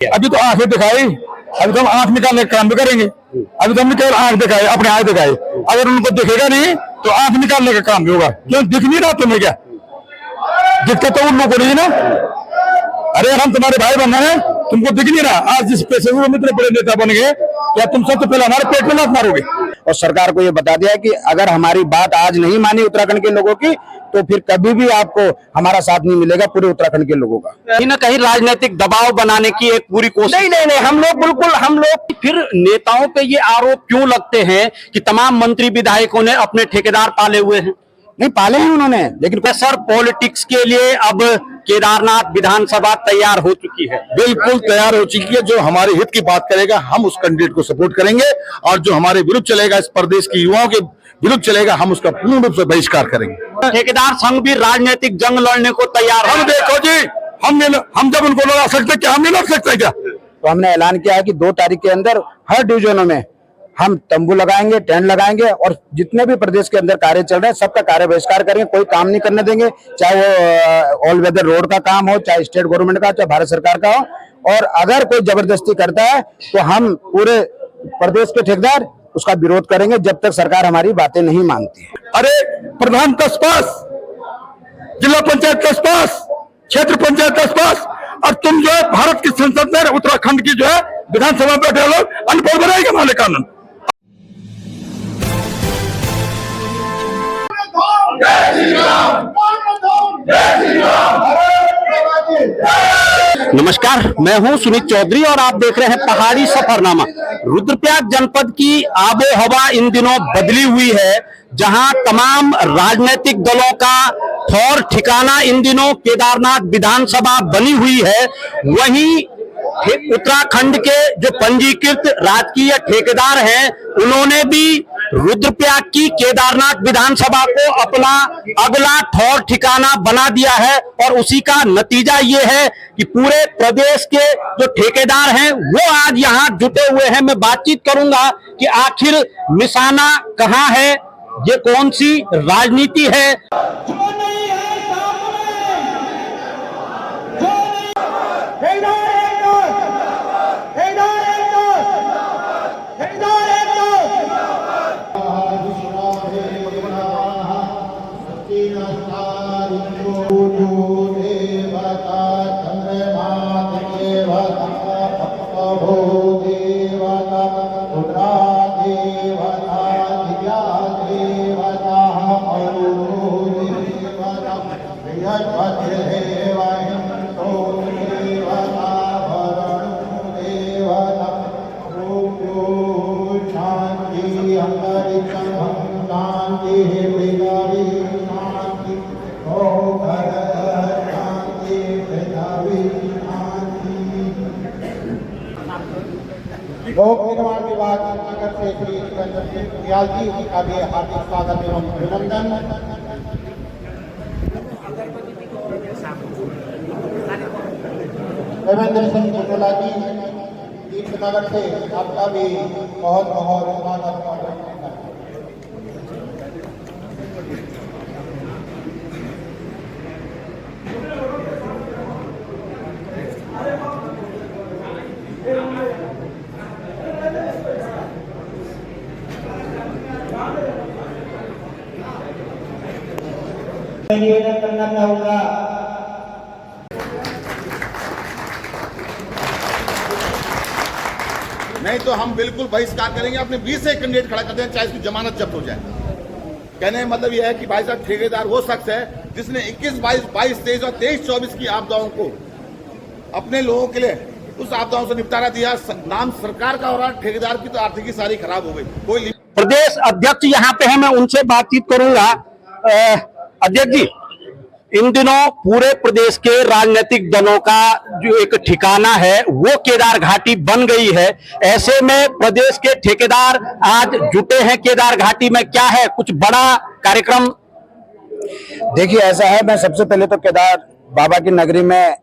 अभी तो आंखें दिखाई, अभी तो हम आंख निकालने का काम भी करेंगे। अभी तो हमने केवल आंख दिखाई, अपने आंख दिखाई, अगर उनको दिखेगा नहीं तो आंख निकालने का काम भी होगा। क्यों दिख नहीं रहा तुम्हें? क्या दिखता तो उन लोगों को नहीं ना? अरे हम तुम्हारे भाई बहन हैं, तुमको दिख नहीं रहा? आज जिस पैसे से हम इतने बड़े नेता बन गए, क्या तुम सबसे पहले हमारे पेट में लात मारोगे? और सरकार को ये बता दिया कि अगर हमारी बात आज नहीं मानी उत्तराखंड के लोगों की, तो फिर कभी भी आपको हमारा साथ नहीं मिलेगा पूरे उत्तराखंड के लोगों का। कहीं ना कहीं राजनीतिक दबाव बनाने की एक पूरी कोशिश। नहीं, हम लोग फिर नेताओं पे ये आरोप क्यों लगते हैं कि तमाम मंत्री विधायकों ने अपने ठेकेदार पाले हुए हैं? नहीं पाले हैं उन्होंने, लेकिन सर पॉलिटिक्स के लिए अब केदारनाथ विधानसभा तैयार हो चुकी है। बिल्कुल तैयार हो चुकी है। जो हमारे हित की बात करेगा हम उस कैंडिडेट को सपोर्ट करेंगे, और जो हमारे विरुद्ध चलेगा, इस प्रदेश के युवाओं के विरुद्ध चलेगा, हम उसका पूर्ण रूप से बहिष्कार करेंगे। ठेकेदार संघ भी राजनीतिक जंग लड़ने को तैयार है। हम देखो जी, हम जब उनको लड़ा सकते क्या हम नहीं लड़ सकते क्या? तो हमने ऐलान किया है कि 2 तारीख के अंदर हर डिविजनों में हम तंबू लगाएंगे, टेंट लगाएंगे, और जितने भी प्रदेश के अंदर कार्य चल रहे हैं सबका कार्य बहिष्कार करेंगे। कोई काम नहीं करने देंगे, चाहे वो ऑल वेदर रोड का काम हो, चाहे स्टेट गवर्नमेंट का, चाहे भारत सरकार का हो। और अगर कोई जबरदस्ती करता है तो हम पूरे प्रदेश के ठेकेदार उसका विरोध करेंगे जब तक सरकार हमारी बातें नहीं मानती है। अरे प्रधान तस्पास, जिला पंचायत तस्पास, क्षेत्र पंचायत तस्पास, और तुम जो है भारत की संसद में उत्तराखंड की जो है विधानसभा में बैठे लोग अनपढ़ बनाएंगे हमारे कानून। नमस्कार, मैं हूं सुनीत चौधरी और आप देख रहे हैं पहाड़ी सफरनामा। रुद्रप्रयाग जनपद की आबो हवा इन दिनों बदली हुई है, जहां तमाम राजनीतिक दलों का ठौर ठिकाना इन दिनों केदारनाथ विधानसभा बनी हुई है। वहीं उत्तराखंड के जो पंजीकृत राजकीय ठेकेदार हैं, उन्होंने भी रुद्रप्रयाग की केदारनाथ विधानसभा को अपना अगला ठौर ठिकाना बना दिया है। और उसी का नतीजा ये है कि पूरे प्रदेश के जो ठेकेदार हैं वो आज यहाँ जुटे हुए हैं। मैं बातचीत करूंगा कि आखिर निशाना कहाँ है, ये कौन सी राजनीति है। लोक निर्माण विभाग नगर से श्री सिकंदर सिंह पुनियाल जी का भी हार्दिक स्वागत एवं अभिनंदन। देवेंद्र सिंह बुटोला जी दीपनगर से आपका भी बहुत बहुत स्वागत और अभिनंदन। निवेदन करना चाहूंगा, नहीं तो हम बिल्कुल बहिष्कार करेंगे। अपने 20 से कैंडिडेट खड़ा करते हैं, चाहे इसकी जमानत जब्त हो जाए। कहने का मतलब यह है कि भाई साहब ठेकेदार वो शख्स है जिसने 21, 22, 23 और 23, 24 की आपदाओं को अपने लोगों के लिए उस आपदाओं से निपटारा दिया। नाम सरकार का हो रहा, ठेकेदार की तो आर्थिकी सारी खराब हो गई। कोई प्रदेश अध्यक्ष यहाँ पे है, मैं उनसे बातचीत करूंगा। अध्यक्ष जी, इन दिनों पूरे प्रदेश के राजनीतिक दलों का जो एक ठिकाना है वो केदार घाटी बन गई है। ऐसे में प्रदेश के ठेकेदार आज जुटे हैं केदार घाटी में, क्या है कुछ बड़ा कार्यक्रम? देखिए ऐसा है, मैं सबसे पहले तो केदार बाबा की नगरी में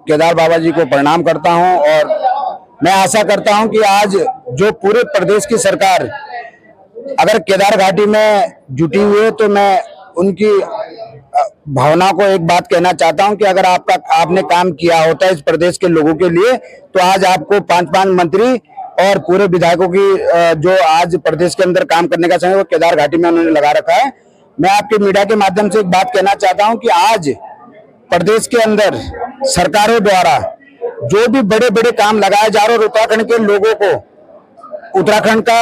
केदार बाबा जी को प्रणाम करता हूं, और मैं आशा करता हूं कि आज जो पूरे प्रदेश की सरकार अगर केदार घाटी में जुटी हुई है तो मैं उनकी भावना को एक बात कहना चाहता हूं कि अगर आपने काम किया होता इस प्रदेश के लोगों के लिए, तो आज आपको 5 मंत्री और पूरे विधायकों की जो आज प्रदेश के अंदर काम करने का समय वो केदार घाटी में उन्होंने लगा रखा है। मैं आपके मीडिया के माध्यम से एक बात कहना चाहता हूं कि आज प्रदेश के अंदर सरकारों द्वारा जो भी बड़े बड़े काम लगाए जा रहे और उत्तराखंड के लोगों को, उत्तराखंड का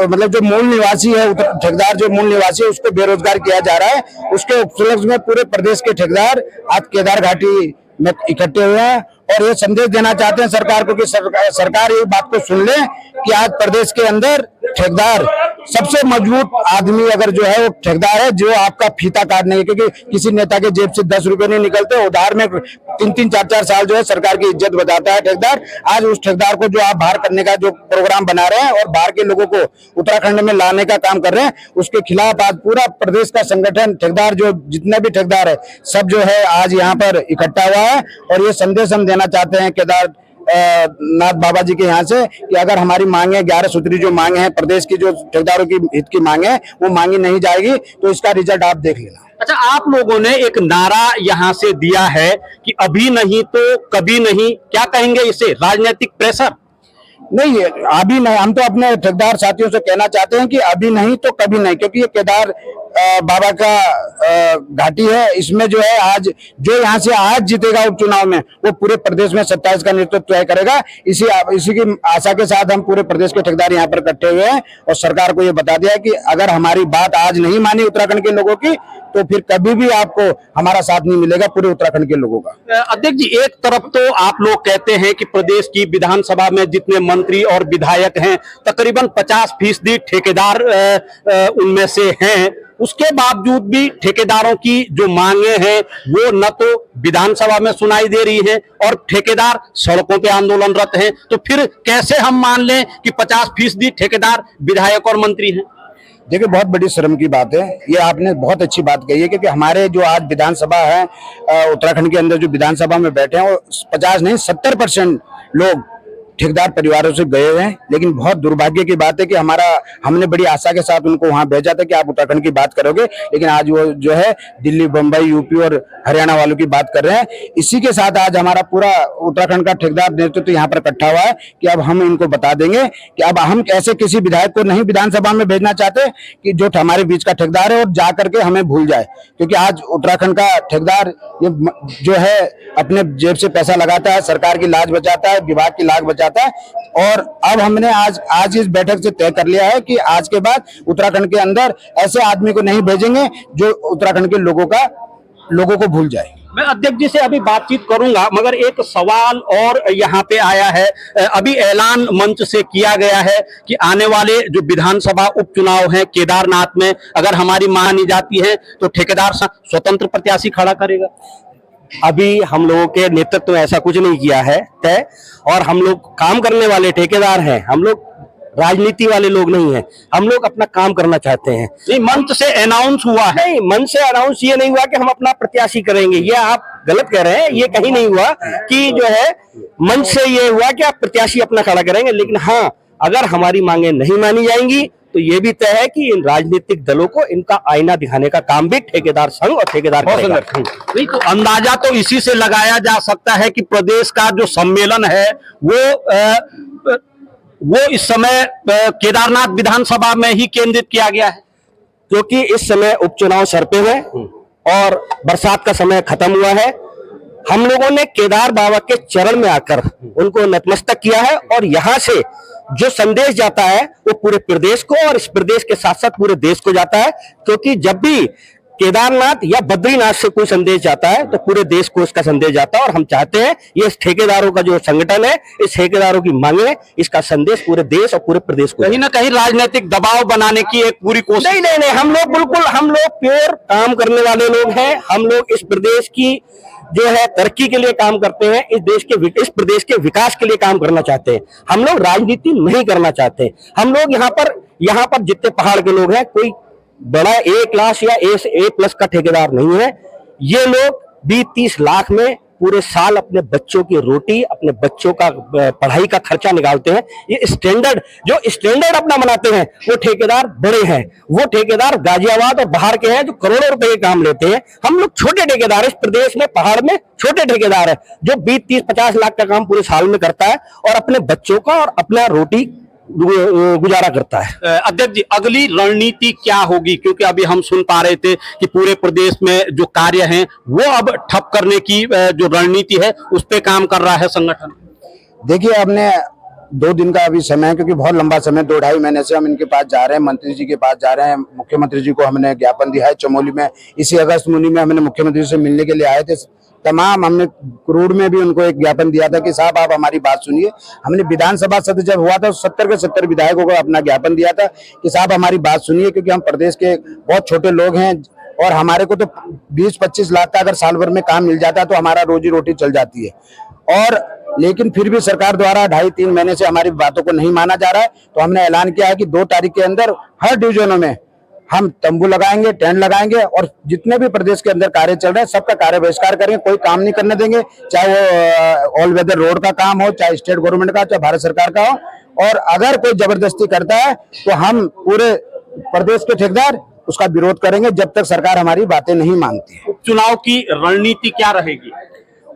मतलब जो मूल निवासी है, ठेकेदार जो मूल निवासी है उसको बेरोजगार किया जा रहा है। उसके उपलक्ष्य में पूरे प्रदेश के ठेकेदार आज केदार घाटी में इकट्ठे हुए हैं और ये संदेश देना चाहते हैं सरकार को कि सरकार ये बात को सुन ले कि आज प्रदेश के अंदर ठेकेदार सबसे मजबूत आदमी अगर जो है वो ठेकेदार है, जो आपका फीता काटने के, क्योंकि किसी नेता के जेब से 10 रुपए नहीं निकलते, उधार में 3-3, 4-4 साल जो है सरकार की इज्जत बचाता है ठेकेदार। आज उस ठेकेदार को जो आप बाहर करने का जो प्रोग्राम बना रहे हैं और बाहर के लोगों को उत्तराखंड में लाने का काम कर रहे हैं, उसके खिलाफ आज पूरा प्रदेश का संगठन ठेकेदार जो जितने भी ठेकेदार है सब जो है आज यहाँ पर इकट्ठा हुआ है। और ये संदेश हम देना चाहते हैं केदार नाथ बाबा जी के यहाँ से कि अगर हमारी मांगे 11 सूत्री जो मांगे हैं, प्रदेश की जो ठेकेदारों की हित की मांगे हैं, वो मांगी नहीं जाएगी, तो इसका रिजल्ट आप देख लेना। अच्छा, आप लोगों ने एक नारा यहाँ से दिया है कि अभी नहीं तो कभी नहीं, क्या कहेंगे इसे? राजनीतिक प्रेशर? नहीं, अभी नहीं। हम तो अपने ठेकेदार साथियों से कहना चाहते हैं कि अभी नहीं तो कभी नहीं, क्योंकि ये केदार बाबा का घाटी है। इसमें जो है आज जो यहाँ से आज जीतेगा उपचुनाव में वो पूरे प्रदेश में 27 का नेतृत्व तय करेगा। इसी की आशा के साथ हम पूरे प्रदेश के ठेकेदार यहाँ पर इकट्ठे हुए हैं और सरकार को ये बता दिया कि अगर हमारी बात आज नहीं मानी उत्तराखंड के लोगों की, तो फिर कभी भी आपको हमारा साथ नहीं मिलेगा पूरे उत्तराखंड के लोगों का। अध्यक्ष जी, एक तरफ तो आप लोग कहते हैं कि प्रदेश की विधानसभा में जितने मंत्री और विधायक हैं तकरीबन 50% ठेकेदार उनमें से हैं, उसके बावजूद भी ठेकेदारों की जो मांगे हैं वो न तो विधानसभा में सुनाई दे रही है और ठेकेदार सड़कों पे आंदोलनरत हैं। तो फिर कैसे हम मान लें कि 50% ठेकेदार विधायक और मंत्री हैं? देखिए, बहुत बड़ी शर्म की बात है। ये आपने बहुत अच्छी बात कही है, क्योंकि हमारे जो आज विधानसभा है, उत्तराखंड के अंदर जो विधानसभा में बैठे हैं वो 50 नहीं 70% लोग ठेकेदार परिवारों से गए हुए हैं। लेकिन बहुत दुर्भाग्य की बात है कि हमने बड़ी आशा के साथ उनको वहां भेजा था कि आप उत्तराखंड की बात करोगे, लेकिन आज वो जो है दिल्ली, बम्बई, यूपी और हरियाणा वालों की बात कर रहे हैं। इसी के साथ आज हमारा पूरा उत्तराखंड का ठेकेदार नेतृत्व यहाँ पर इकट्ठा हुआ है कि अब हम इनको बता देंगे कि अब हम ऐसे किसी विधायक को नहीं विधानसभा में भेजना चाहते कि जो हमारे बीच का ठेकेदार है और जा करके हमें भूल जाए, क्योंकि आज उत्तराखंड का ठेकेदार ये जो है अपने जेब से पैसा लगाता है, सरकार की लाज बचाता है, विभाग की लाज बचाता है। और अब हमने आज इस बैठक से तय कर लिया है कि आज के बाद उत्तराखंड के अंदर ऐसे आदमी को नहीं भेजेंगे जो उत्तराखंड के लोगों को भूल जाए। मैं अध्यक्ष जी से अभी बातचीत करूंगा, मगर एक सवाल और यहाँ पे आया है। अभी ऐलान मंच से किया गया है कि आने वाले जो विधानसभा उपचुनाव हैं केदारनाथ में अगर हमारी मानी जाती है तो ठेकेदार स्वतंत्र प्रत्याशी खड़ा करेगा। अभी हम लोगों के नेतृत्व में ऐसा कुछ नहीं किया है तय, और हम लोग काम करने वाले ठेकेदार हैं, हम लोग राजनीति वाले लोग नहीं हैं। हम लोग अपना काम करना चाहते हैं। नहीं, मंच से अनाउंस हुआ है। नहीं, मन से अनाउंस ये नहीं हुआ कि हम अपना प्रत्याशी करेंगे, ये आप गलत कह रहे हैं। ये कहीं नहीं हुआ कि जो है मंच से ये हुआ कि आप प्रत्याशी अपना खड़ा करेंगे। लेकिन हाँ, अगर हमारी मांगे नहीं मानी जाएंगी तो ये भी तय है कि इन राजनीतिक दलों को इनका आईना दिखाने का काम भी ठेकेदार संघ और ठेकेदार करेगा। नहीं, तो अंदाजा तो इसी से लगाया जा सकता है कि प्रदेश का जो सम्मेलन है वो इस समय केदारनाथ विधानसभा में ही केंद्रित किया गया है, क्योंकि इस समय उपचुनाव सर पे हुए और बरसात का समय खत्म हुआ है। हम लोगों ने केदार बाबा के चरण में आकर उनको नतमस्तक किया है और यहाँ से जो संदेश जाता है वो पूरे प्रदेश को और इस प्रदेश के साथ साथ पूरे देश को जाता है। क्योंकि जब भी केदारनाथ या बद्रीनाथ से कोई संदेश जाता है तो पूरे देश को इसका संदेश जाता है। और हम चाहते हैं ये इस ठेकेदारों का जो संगठन है, इस ठेकेदारों की मांगे, इसका संदेश पूरे देश और पूरे प्रदेश को कहीं ना कहीं राजनीतिक दबाव बनाने की एक पूरी कोशिश। नहीं, हम लोग प्योर काम करने वाले लोग हैं। हम लोग इस प्रदेश की जो है तरक्की के लिए काम करते हैं, इस प्रदेश के विकास के लिए काम करना चाहते हैं। हम लोग राजनीति नहीं करना चाहते। हम लोग यहाँ पर जितने पहाड़ के लोग हैं, कोई बड़ा A क्लास या A+ का ठेकेदार नहीं है। ये लोग 20-30 लाख में पूरे साल अपने बच्चों की रोटी, अपने बच्चों का पढ़ाई का खर्चा निकालते हैं। ये जो स्टैंडर्ड अपना बनाते हैं, वो ठेकेदार बड़े हैं, वो ठेकेदार गाजियाबाद और बाहर के हैं जो करोड़ों रुपए के काम लेते हैं। हम लोग छोटे ठेकेदार, इस प्रदेश में पहाड़ में छोटे ठेकेदार है जो 20-30-50 लाख का काम पूरे साल में करता है और अपने बच्चों का और अपना रोटी गुजारा करता है। अध्यक्ष जी, अगली रणनीति क्या होगी, क्योंकि अभी हम सुन पा रहे थे कि पूरे प्रदेश में जो कार्य हैं वो अब ठप करने की जो रणनीति है उस पे काम कर रहा है संगठन। देखिए, हमने 2 दिन का अभी समय है, क्योंकि बहुत लंबा समय 2-2.5 महीने से हम इनके पास जा रहे हैं, मंत्री जी के पास जा रहे हैं। मुख्यमंत्री जी को हमने ज्ञापन दिया है चमोली में। इसी अगस्त मुनि में हमने मुख्यमंत्री से मिलने के लिए आए थे। तमाम हमने करोड़ में भी उनको एक ज्ञापन दिया था कि साहब आप हमारी बात सुनिए। हमने विधानसभा सत्र जब हुआ था 70 के 70 विधायकों को अपना ज्ञापन दिया था कि साहब हमारी बात सुनिए, क्योंकि हम प्रदेश के बहुत छोटे लोग हैं और हमारे को तो 20-25 लाख का अगर साल भर में काम मिल जाता है तो हमारा रोजी रोटी चल जाती है। और लेकिन फिर भी सरकार द्वारा 2.5-3 महीने से हमारी बातों को नहीं माना जा रहा है। तो हमने ऐलान किया है कि 2 तारीख के अंदर हर डिवीजनों में हम तंबू लगाएंगे, टेंट लगाएंगे और जितने भी प्रदेश के अंदर कार्य चल रहे हैं सबका कार्य बहिष्कार करेंगे। कोई काम नहीं करने देंगे, चाहे वो ऑल वेदर रोड का काम हो, चाहे स्टेट गवर्नमेंट का, चाहे भारत सरकार का हो। और अगर कोई जबरदस्ती करता है तो हम पूरे प्रदेश के ठेकेदार उसका विरोध करेंगे जब तक सरकार हमारी बातें नहीं मानती है। उपचुनाव की रणनीति क्या रहेगी?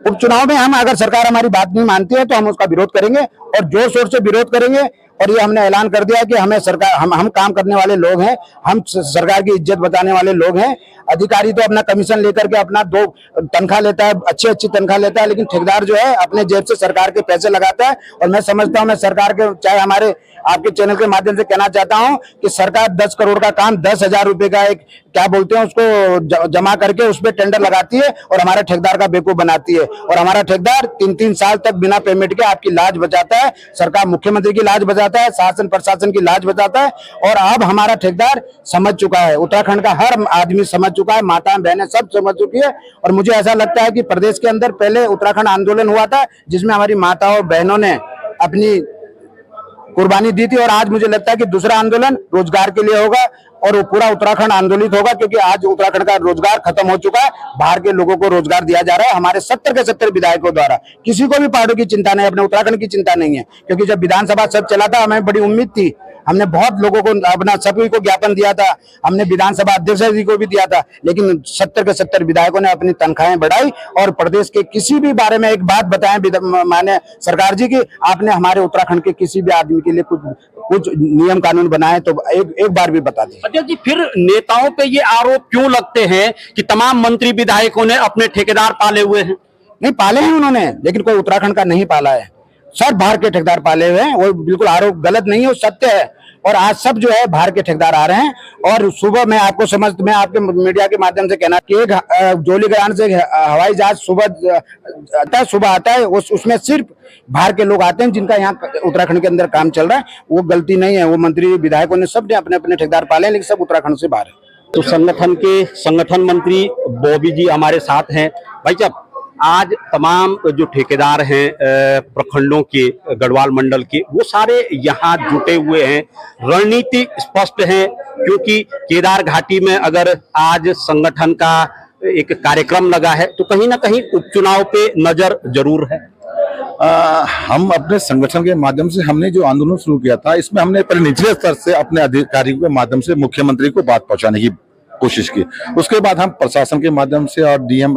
उपचुनाव में हम अगर सरकार हमारी बात नहीं मानती है तो हम उसका विरोध करेंगे और जोर शोर से विरोध करेंगे। और ये हमने ऐलान कर दिया कि हमें सरकार हम काम करने वाले लोग हैं, हम सरकार की इज्जत बचाने वाले लोग हैं। अधिकारी तो अपना कमीशन लेकर के अपना 2 तनख्वाह लेता है, अच्छी तनख्वाह लेता है, लेकिन ठेकेदार जो है अपने जेब से सरकार के पैसे लगाता है। और मैं समझता हूं, मैं सरकार के चाहे हमारे आपके चैनल के माध्यम से कहना चाहता हूं कि सरकार 10 करोड़ का काम 10,000 रुपए का एक क्या बोलते हैं उसको जमा करके उस पर टेंडर लगाती है और हमारे ठेकेदार का बेवकूफ बनाती है। और हमारा ठेकेदार 3-3 साल तक बिना पेमेंट के आपकी लाज बचाता है, सरकार मुख्यमंत्री की लाज बचाता है, शासन प्रशासन की लाज बचाता है। और अब हमारा ठेकेदार समझ चुका है, उत्तराखंड का हर आदमी समझ चुका है, माताएं बहनें सब समझ चुकी है। और मुझे ऐसा लगता है कि प्रदेश के अंदर पहले उत्तराखंड आंदोलन हुआ था जिसमें हमारी माताओं बहनों ने अपनी कुर्बानी दी थी। और आज मुझे लगता है कि दूसरा आंदोलन रोजगार के लिए होगा और वो पूरा उत्तराखंड आंदोलित होगा, क्योंकि आज उत्तराखंड का रोजगार खत्म हो चुका है। बाहर के लोगों को रोजगार दिया जा रहा है हमारे 70 के 70 विधायकों द्वारा। किसी को भी पहाड़ों की चिंता नहीं, अपने उत्तराखंड की चिंता नहीं है। क्योंकि जब विधानसभा सत्र चला था हमें बड़ी उम्मीद थी, हमने बहुत लोगों को अपना सभी को ज्ञापन दिया था, हमने विधानसभा अध्यक्ष जी को भी दिया था, लेकिन 70 के 70 विधायकों ने अपनी तनख्वाहें बढ़ाई और प्रदेश के किसी भी बारे में एक बात बताएं माने सरकार जी की, आपने हमारे उत्तराखंड के किसी भी आदमी के लिए कुछ नियम कानून बनाए तो एक बार भी बता दें। अध्यक्ष जी, फिर नेताओं पे ये आरोप क्यों लगते हैं कि तमाम मंत्री विधायकों ने अपने ठेकेदार पाले हुए हैं? नहीं पाले हैं उन्होंने, लेकिन कोई उत्तराखंड का नहीं पाला है, सब बाहर के ठेकेदार पाले हुए हैं। वो बिल्कुल आरोप गलत नहीं है, वो सत्य है। और आज सब जो है बाहर के ठेकेदार आ रहे हैं। और सुबह मैं आपके मीडिया के माध्यम से कहना कि एक जोलीग्रांट से हवाई जहाज सुबह आता है, उसमें सिर्फ बाहर के लोग आते हैं जिनका यहाँ उत्तराखंड के अंदर काम चल रहा है। वो गलती नहीं है, वो मंत्री विधायकों ने सब ने अपने अपने ठेकेदार पाले हैं, लेकिन सब उत्तराखंड से बाहर है। तो संगठन मंत्री बॉबी जी हमारे साथ हैं। भाई साहब, आज तमाम जो ठेकेदार हैं प्रखंडों के, गढ़वाल मंडल के, वो सारे यहाँ जुटे हुए हैं। रणनीति स्पष्ट है, क्योंकि केदार घाटी में अगर आज संगठन का एक कार्यक्रम लगा है तो कहीं ना कहीं उपचुनाव पे नजर जरूर है। हम अपने संगठन के माध्यम से हमने जो आंदोलन शुरू किया था, इसमें हमने पहले निचले स्तर से अपने अधिकारियों के माध्यम से मुख्यमंत्री को बात पहुंचाने की कोशिश की। उसके बाद हम प्रशासन के माध्यम से और डीएम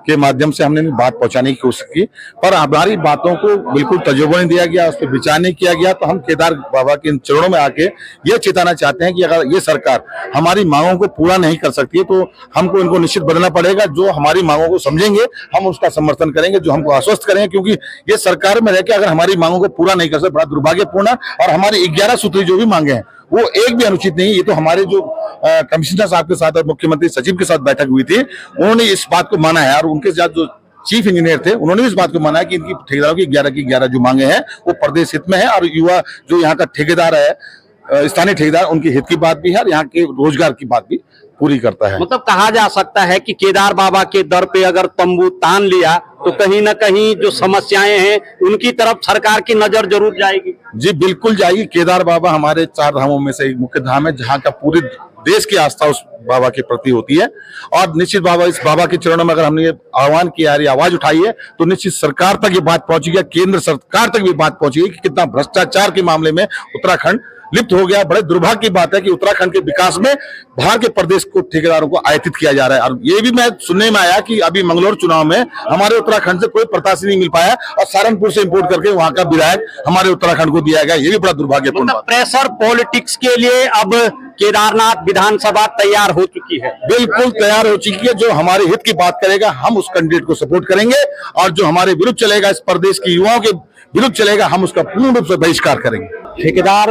के माध्यम से हमने बात पहुंचाने की कोशिश की, पर हमारी बातों को बिल्कुल तजुर्बा नहीं दिया गया, उस पर विचार नहीं किया गया। तो हम केदार बाबा के इन चरणों में आके ये चेताना चाहते हैं कि अगर ये सरकार हमारी मांगों को पूरा नहीं कर सकती है तो हमको इनको निश्चित बदलना पड़ेगा। जो हमारी मांगों को समझेंगे हम उसका समर्थन करेंगे, जो हमको आश्वस्त करेंगे, क्योंकि ये सरकार में रहकर अगर हमारी मांगों को पूरा नहीं कर सकते, बड़ा दुर्भाग्यपूर्ण। और हमारी 11 सूत्री जो भी मांगे हैं वो एक भी अनुचित नहीं। ये तो हमारे जो कमिश्नर साहब के साथ और मुख्यमंत्री सचिव के साथ बैठक हुई थी, उन्होंने इस बात को माना है। और उनके साथ जो चीफ इंजीनियर थे उन्होंने भी इस बात को माना है कि इनकी ठेकेदारों की 11 जो मांगे हैं वो प्रदेश हित में है। और युवा जो यहाँ का ठेकेदार है, स्थानीय ठेकेदार, उनके हित की बात भी है और यहाँ के रोजगार की बात भी पूरी करता है। मतलब कहा जा सकता है कि केदार बाबा के दर पे अगर तंबू तान लिया तो कहीं ना कहीं जो समस्याएं हैं उनकी तरफ सरकार की नजर जरूर जाएगी। जी बिल्कुल जाएगी। केदार बाबा हमारे 4 धामों में से एक मुख्य धाम है, जहाँ का पूरी देश की आस्था उस बाबा के प्रति होती है। और निश्चित बाबा इस बाबा के चरणों में अगर हमने ये आह्वान किया है, आवाज उठाई है, तो निश्चित सरकार तक ये बात पहुंचेगी, केंद्र सरकार तक भी बात पहुंचेगी कि कितना भ्रष्टाचार के मामले में उत्तराखंड लिप्त हो गया। बड़े दुर्भाग्य की बात है कि उत्तराखंड के विकास में बाहर के प्रदेश को ठेकेदारों को आयातित किया जा रहा है। और ये भी मैं सुनने में आया कि अभी मंगलौर चुनाव में हमारे उत्तराखंड से कोई प्रत्याशी नहीं मिल पाया और सहारनपुर से इंपोर्ट करके वहां का विधायक हमारे उत्तराखंड को दिया गया। ये भी बड़ा दुर्भाग्यपूर्ण बात। प्रेशर पॉलिटिक्स के लिए अब केदारनाथ विधानसभा तैयार हो चुकी है। बिल्कुल तैयार हो चुकी है। जो हमारे हित की बात करेगा हम उस कैंडिडेट को सपोर्ट करेंगे, और जो हमारे विरुद्ध चलेगा, इस प्रदेश के युवाओं के विरुद्ध चलेगा, हम उसका पूर्ण रूप से बहिष्कार करेंगे। ठेकेदार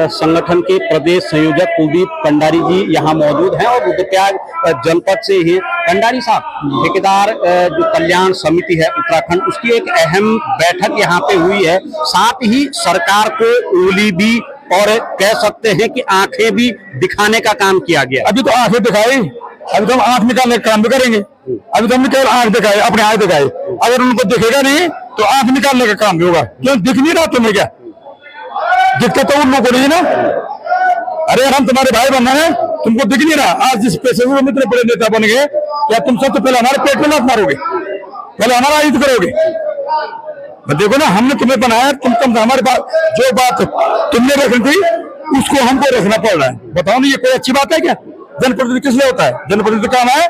संगठन के प्रदेश संयोजक कुलदीप पंडारी जी यहाँ मौजूद हैं और रुद्रप्रयाग जनपद से ही। पंडारी साहब, ठेकेदार जो कल्याण समिति है उत्तराखंड, उसकी एक अहम बैठक यहाँ पे हुई है। साथ ही सरकार को उंगली भी और कह सकते हैं कि आंखें भी दिखाने का काम किया गया। अभी तो आंखें दिखाई, अभी तो हम आंख निकालने का काम भी करेंगे। अभी तो हमने केवल आंख दिखाई, अपने आंख दिखाई। अगर उनको दिखेगा नहीं तो आंख निकालने का काम भी होगा। क्यों दिख नहीं रहा तुम्हें? क्या दिखता तो उन लोगों को नहीं ना। अरे हम तुम्हारे भाई बहन हैं, तुमको दिख नहीं रहा? आज जिस पैसे में इतने बड़े नेता बन गए, क्या तुम सबसे पहले हमारे पेट में लात मारोगे? पहले हमारा युद्ध करोगे? देखो ना, हमने तुम्हें बनाया, तुम हमारे पास जो बात तुमने रखी थी उसको हमको रखना पड़ रहा है। बताओ ना, ये कोई अच्छी बात है क्या? जनप्रतिनिधि किस लिए होता है? जनप्रतिनिधि काम है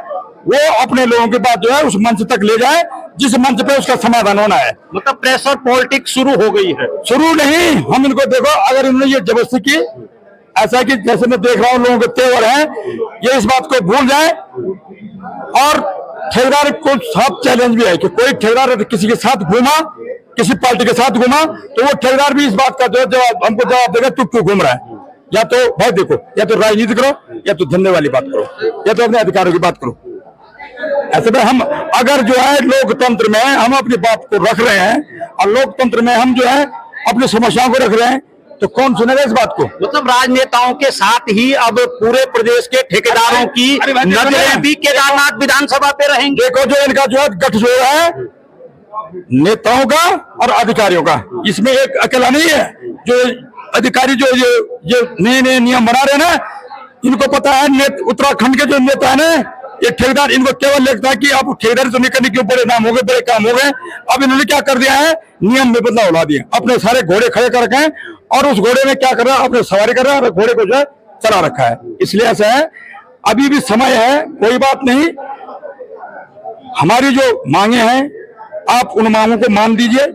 वो अपने लोगों की बात जो है उस मंच तक ले जाए जिस मंच पे उसका समाधान होना है। मतलब प्रेशर पॉलिटिक्स शुरू हो गई है। शुरू नहीं, हम इनको देखो, अगर इन्होंने ये जबरदस्ती की, ऐसा कि जैसे मैं देख रहा हूँ लोगों के तेवर हैं, ये इस बात को भूल जाए। और ठेकेदार को साथ चैलेंज भी है कि कोई ठेकेदार किसी के साथ घूमा, किसी पार्टी के साथ घूमा, तो वो ठेकेदार भी इस बात का जवाब हमको जवाब देगा, तू क्यों घूम रहा है? या तो भाई देखो, या तो राजनीति करो, या तो धंधे वाली बात करो, या तो अपने अधिकारों की बात करो। ऐसे में हम अगर जो है लोकतंत्र में हम अपनी बात को रख रहे हैं और लोकतंत्र में हम जो है अपनी समस्याओं को रख रहे हैं, तो कौन सुनेगा इस बात को? मतलब राजनेताओं के साथ ही अब पूरे प्रदेश के ठेकेदारों की नजरें भी केदारनाथ विधानसभा पे रहेंगी। देखो, जो इनका जो है गठजोड़ है नेताओं का और अधिकारियों का, इसमें एक अकेला नहीं है। जो अधिकारी जो ये नए नए नियम बना रहे हैं ना, इनको पता है उत्तराखंड के जो नेता है ना, ये ठेकेदार, इनको केवल लगता है कि आप ठेकेदारी तो नहीं करने क्यों, बड़े नाम हो गए, बड़े काम हो गए। अब इन्होंने क्या कर दिया है, नियम में बदलाव ला दिया, अपने सारे घोड़े खड़े कर रखे हैं और उस घोड़े में क्या कर रहा है, अपने सवारी कर रहा है और घोड़े को जो है चला रखा है। इसलिए ऐसा है, अभी भी समय है, कोई बात नहीं। हमारी जो मांगे हैं आप उन मांगों को मान दीजिए,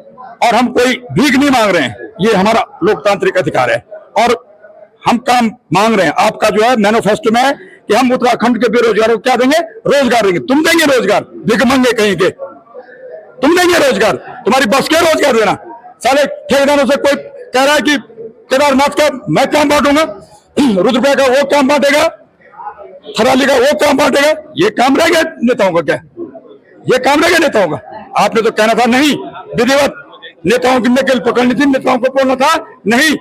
और हम कोई भीख नहीं मांग रहे हैं, ये हमारा लोकतांत्रिक अधिकार है और हम काम मांग रहे हैं। आपका जो है मैनिफेस्टो में है कि हम उत्तराखंड के बेरोजगारों को क्या देंगे, रोजगार देंगे। तुम देंगे रोजगार? भीख मंगे कहीं के तुम देंगे रोजगार? तुम्हारी बस के रोजगार देना? साले ठेकेदारों से कोई कह रहा है कि केदारनाथ का मैं काम बांटूंगा, रुद्रप्रयाग का वो काम बांटेगा, थराली का वो काम बांटेगा। ये काम रह गया नेताओं का? क्या ये काम रह गया नेताओं का? आपने तो कहना था नहीं, विधिवत नेताओं की नकल पकड़नी थी, नेताओं को बोलना था नहीं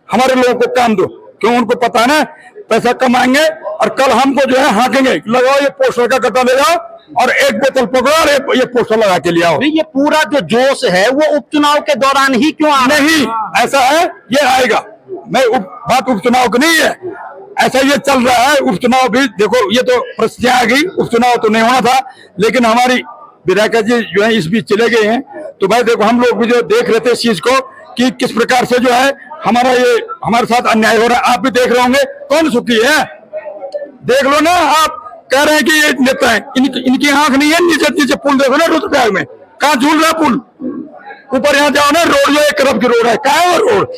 हमारे लोगों को काम दो। क्यों? उनको पता है ना पैसा कमाएंगे और कल हमको जो है हाकेंगे, लगाओ ये पोस्टर का गड्ढा ले जाओ और एक बोतल पकड़ो और ये पोस्टर लगा के ले आओ। ये पूरा जो जोश है वो उपचुनाव के दौरान ही क्यों आ रहा है? नहीं, ऐसा है, ये आएगा। बात उपचुनाव की नहीं है, ऐसा ये चल रहा है। उपचुनाव भी देखो, ये तो परिस्थितियां आ गई, उपचुनाव तो नहीं होना था, लेकिन हमारी विधायक जी जो है इस बीच चले गए हैं। तो भाई देखो, हम लोग भी जो देख रहे थे इस चीज को कि किस प्रकार से जो है हमारे साथ अन्याय हो रहा है। आप भी देख रहे होंगे, कौन सुखी है? देख लो ना, आप कह रहे हैं कि ये नेता है, इनकी आंख नहीं है। नीचे पुल देखो ना रुद्रप्रयाग में, कहाँ झूल रहा पुल? ऊपर यहाँ जाओ ना, रोड जो एक तरफ की रोड है, कहाँ है वो रोड?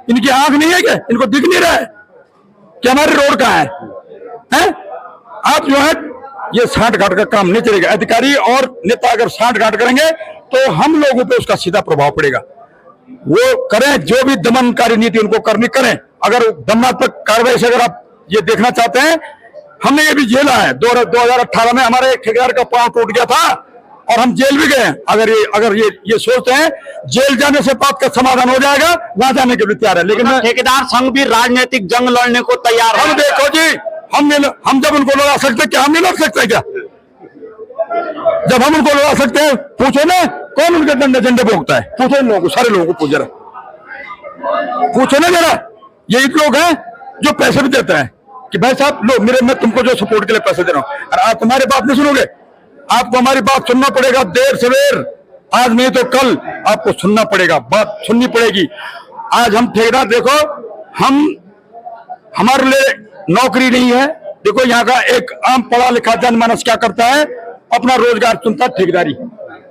इनकी आंख नहीं है क्या? इनको दिख नहीं रहा है कि हमारी रोड कहाँ है? आप जो है ये साठ घाट का काम नहीं चलेगा। अधिकारी और नेता अगर साठ घाट करेंगे तो हम लोगों पे उसका सीधा प्रभाव पड़ेगा। वो करें जो भी दमनकारी नीति उनको करनी करें। अगर दमनात्मक कार्रवाई से अगर आप ये देखना चाहते हैं, हमने ये भी झेला है। 2018 में हमारे एक ठेकेदार का पांव टूट गया था और हम जेल भी गए। अगर ये सोचते हैं जेल जाने से बात का समाधान हो जाएगा, वहां जाने के लिए तैयार है। लेकिन ठेकेदार संघ भी राजनीतिक जंग लड़ने को तैयार है। हम देखो जी, हम जब उनको लड़ा सकते क्या हम नहीं लड़ सकते क्या? जब हम उनको लड़ा सकते हैं, पूछो ना कौन उनके डंडे झंडे भोगता है? पूछो इन लोगों को, सारे लोगों को पूछ जरा, पूछो ना जरा। यही लोग हैं जो पैसे भी देते हैं, कि भाई साहब लो मेरे, मैं तुमको जो सपोर्ट के लिए पैसे दे रहा हूं, और आप तुम्हारी बात नहीं सुनोगे, आपको हमारी बात सुनना पड़ेगा, देर सवेर, आज नहीं तो कल आपको सुनना पड़ेगा, बात सुननी पड़ेगी। आज हम ठेकेदार देखो, हम हमारे लिए नौकरी नहीं है। देखो यहाँ का एक आम पढ़ा लिखा जनमानस क्या करता है, अपना रोजगार चुनता है ठेकेदारी,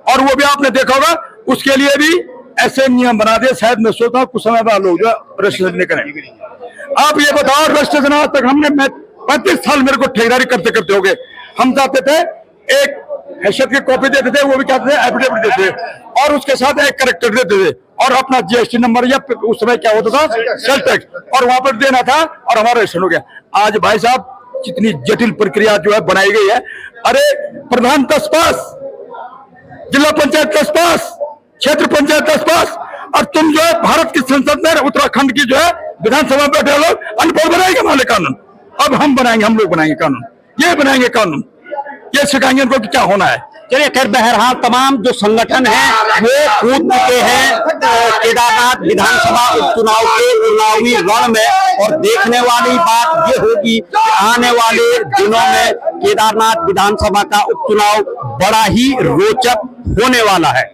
और वो भी आपने देखा होगा, उसके लिए भी ऐसे नियम बना दिए, शायद मैं सोचता हूँ कुछ समय बाद लोग जो रजिस्ट्रेशन नहीं करें। आप ये बताओ, रजिस्ट्रेशन आज तक हमने, मैं 35 साल मेरे को ठेकेदारी करते करते हो गए, हम चाहते थे एक हैसियत की कॉपी देते थे, वो भी कहते थे एफिडेविट देते थे, और उसके साथ एक करेक्टर देते थे, और अपना जीएसटी नंबर या उस समय क्या होता था सेल टैक्स, और वहां पर देना था, और हमारा रजिस्ट्रेशन हो गया। आज भाई साहब कितनी जटिल प्रक्रिया जो है बनाई गई है। अरे प्रधान 10 पास, जिला पंचायत 10 पास, क्षेत्र पंचायत 10 पास, और तुम जो है भारत की संसद में, उत्तराखंड की जो है विधानसभा में बैठे लोग अनपढ़ बनाएंगे हमारे कानून। अब हम बनाएंगे, हम लोग बनाएंगे कानून, ये बनाएंगे कानून, ये सिखाएंगे इनको कि क्या होना है। चलिए खैर, बहरहाल तमाम जो संगठन हैं वो कूद चुके हैं केदारनाथ विधानसभा उपचुनाव के चुनावी रण में, और देखने वाली बात ये होगी कि आने वाले दिनों में केदारनाथ विधानसभा का उपचुनाव बड़ा ही रोचक होने वाला है।